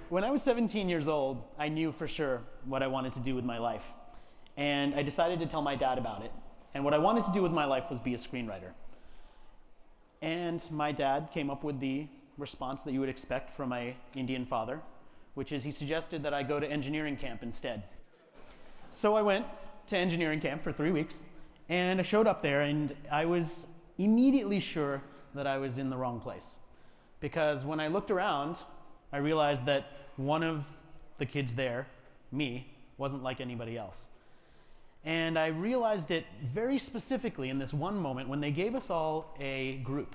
When I was 17 years old, I knew for sure what I wanted to do with my life. And I decided to tell my dad about it. And what I wanted to do with my life was be a screenwriter. And my dad came up with the response that you would expect from my Indian father, which is he suggested that I go to engineering camp instead. So I went to engineering camp for 3 weeks, and I showed up there, and I was immediately sure that I was in the wrong place. Because when I looked around, I realized that one of the kids there, me, wasn't like anybody else. And I realized it very specifically in this one moment when they gave us all a group.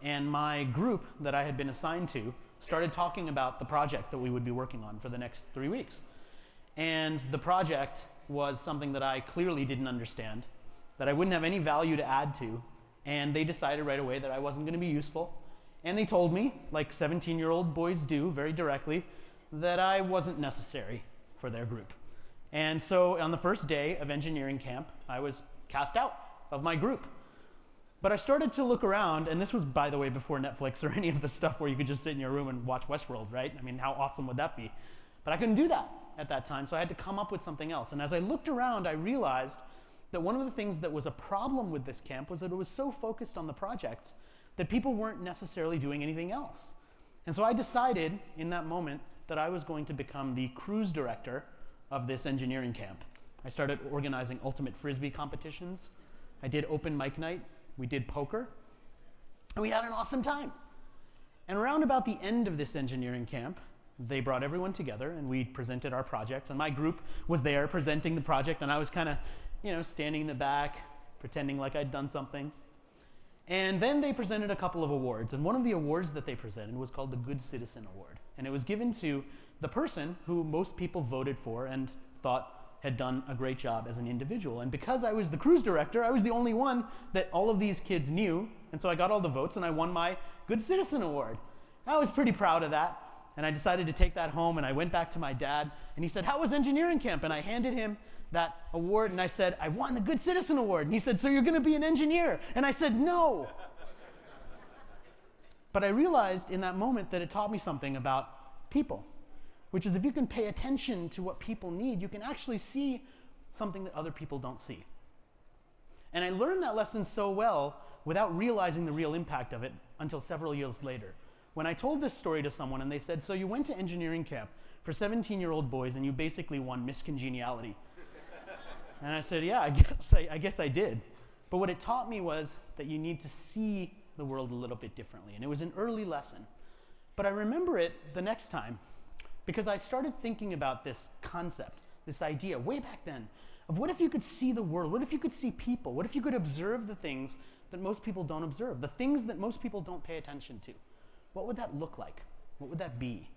And my group that I had been assigned to started talking about the project that we would be working on for the next 3 weeks. And the project was something that I clearly didn't understand, that I wouldn't have any value to add to, and they decided right away that I wasn't going to be useful. And they told me, like 17-year-old boys do very directly, that I wasn't necessary for their group. And so on the first day of engineering camp, I was cast out of my group. But I started to look around, and this was, by the way, before Netflix or any of the stuff where you could just sit in your room and watch Westworld, right? I mean, how awesome would that be? But I couldn't do that at that time, so I had to come up with something else. And as I looked around, I realized that one of the things that was a problem with this camp was that it was so focused on the projects that people weren't necessarily doing anything else. And so I decided in that moment that I was going to become the cruise director of this engineering camp. I started organizing ultimate frisbee competitions. I did open mic night. We did poker. And we had an awesome time. And around about the end of this engineering camp, they brought everyone together and we presented our projects. And my group was there presenting the project, and I was kind of, standing in the back, pretending like I'd done something. And then they presented a couple of awards, and one of the awards that they presented was called the Good Citizen Award. And it was given to the person who most people voted for and thought had done a great job as an individual. And because I was the cruise director, I was the only one that all of these kids knew, and so I got all the votes and I won my Good Citizen Award. I was pretty proud of that, and I decided to take that home, and I went back to my dad, and he said, "How was engineering camp?" And I handed him that award, and I said, "I won the Good Citizen Award." And he said, "So you're going to be an engineer?" And I said, "No." But I realized in that moment that it taught me something about people, which is if you can pay attention to what people need, you can actually see something that other people don't see. And I learned that lesson so well without realizing the real impact of it until several years later. When I told this story to someone and they said, "So you went to engineering camp for 17-year-old boys and you basically won Miss Congeniality." And I said, "Yeah, I guess I did." But what it taught me was that you need to see the world a little bit differently. And it was an early lesson. But I remember it the next time because I started thinking about this concept, this idea way back then of what if you could see the world? What if you could see people? What if you could observe the things that most people don't observe, the things that most people don't pay attention to? What would that look like? What would that be?